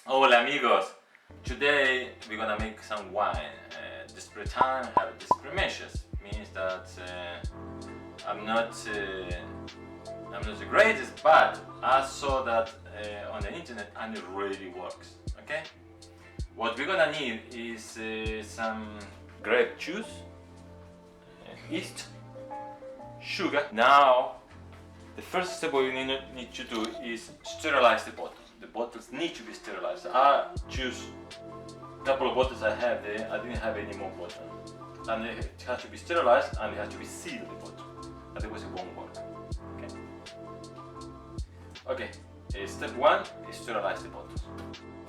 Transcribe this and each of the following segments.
Hola amigos! Today we're gonna make some wine. This time I have this premicious. Means that I'm not the greatest, but I saw that on the internet and it really works. Okay? What we're gonna need is some grape juice, yeast, sugar. Now the first step we need to do is sterilize the bottle. The bottles need to be sterilized. I choose a couple of bottles I have there. I didn't have any more bottles. And it has to be sterilized and it has to be sealed, the bottle. Otherwise it won't work. Okay. Step 1 is sterilize the bottles.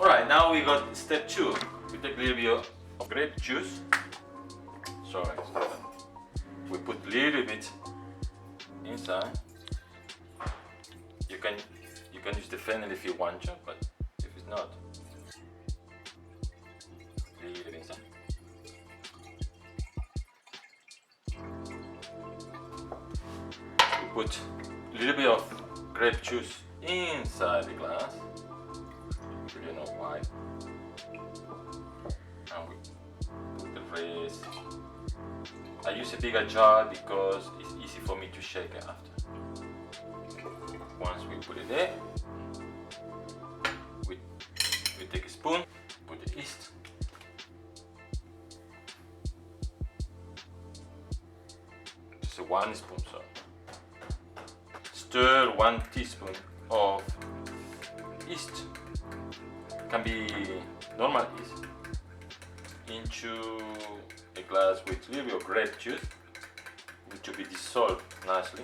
Alright, now we got step 2. We take a little bit of grape juice. Sorry. We put a little bit inside. You can use the ferment if you want to, but if it's not, leave it inside. We put a little bit of grape juice inside the glass, so you know why. And we put the rest. I use a bigger jar because it's easy for me to shake it after. Once we put it there, we take a spoon, put the yeast, just 1 spoon, so stir 1 teaspoon of yeast, can be normal yeast, into a glass with a little bit of grape juice, which will be dissolved nicely.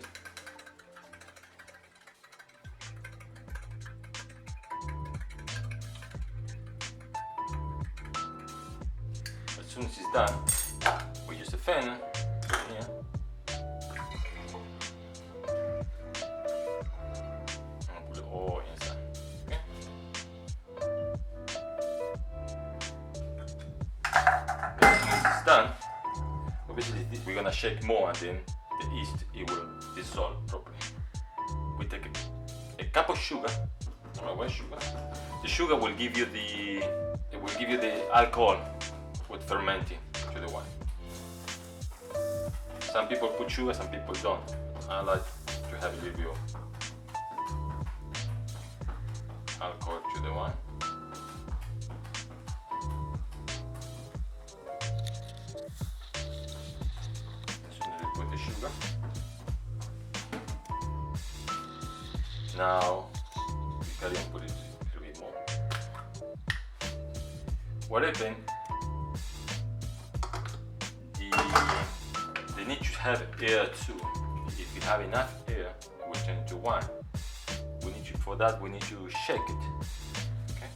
As soon as it's done, we use the ferment here. And put it all inside. Okay? As soon as it's done, obviously we're gonna shake more and then the yeast it will dissolve properly. We take a cup of sugar, white sugar. The sugar will give you the alcohol with fermenting to the wine. Some people put sugar, some people don't. I like to have a little bit of alcohol to the wine. As soon as we put the sugar, now we carry on put it a little bit more. What happened? They need to have air too. If you have enough air, it will turn into wine. For that we need to shake it. Okay?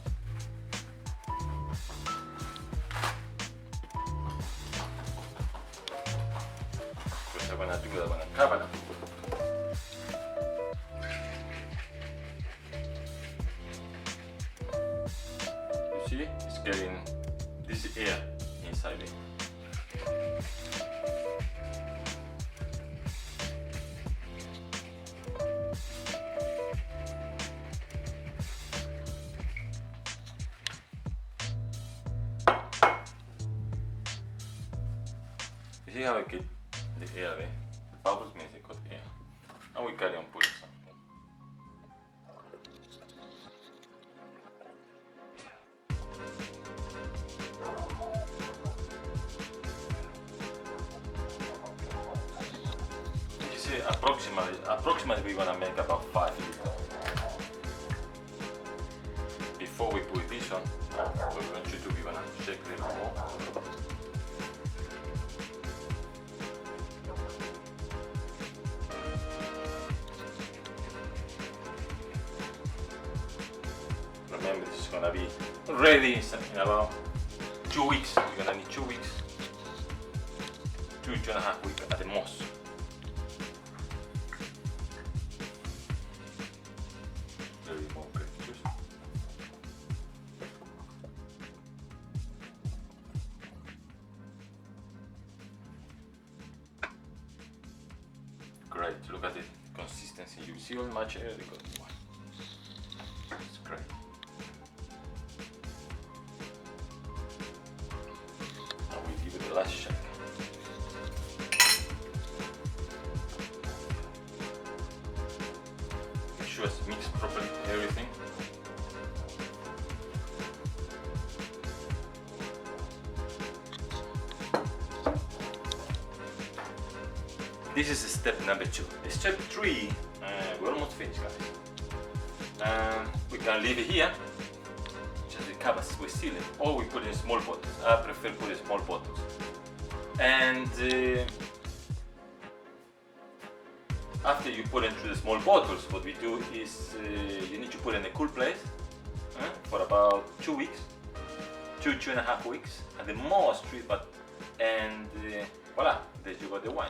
Cosa I'm gonna do, I'm gonna cover them. You see, it's getting this air inside it. You see how I get the air there? The bubbles means I got air. And we carry on putting some. You see, approximately we're gonna make about 5 liters. Before we put this on, what we're going to do, we're gonna shake a little more. Remember, this is gonna be ready in about 2 weeks. You're gonna need 2 weeks, 2.5 weeks at the most. There you go, grape juice. Great, look at the consistency. You see how much air they got. It's great. This is step number 2. Step 3, we're almost finished, guys. We can leave it here, just the covers, we seal it, or we put it in small bottles. I prefer put in small bottles. And after you put it into the small bottles, what we do is you need to put it in a cool place for about 2 weeks, 2.5 weeks at the most, and voila, there you got the wine.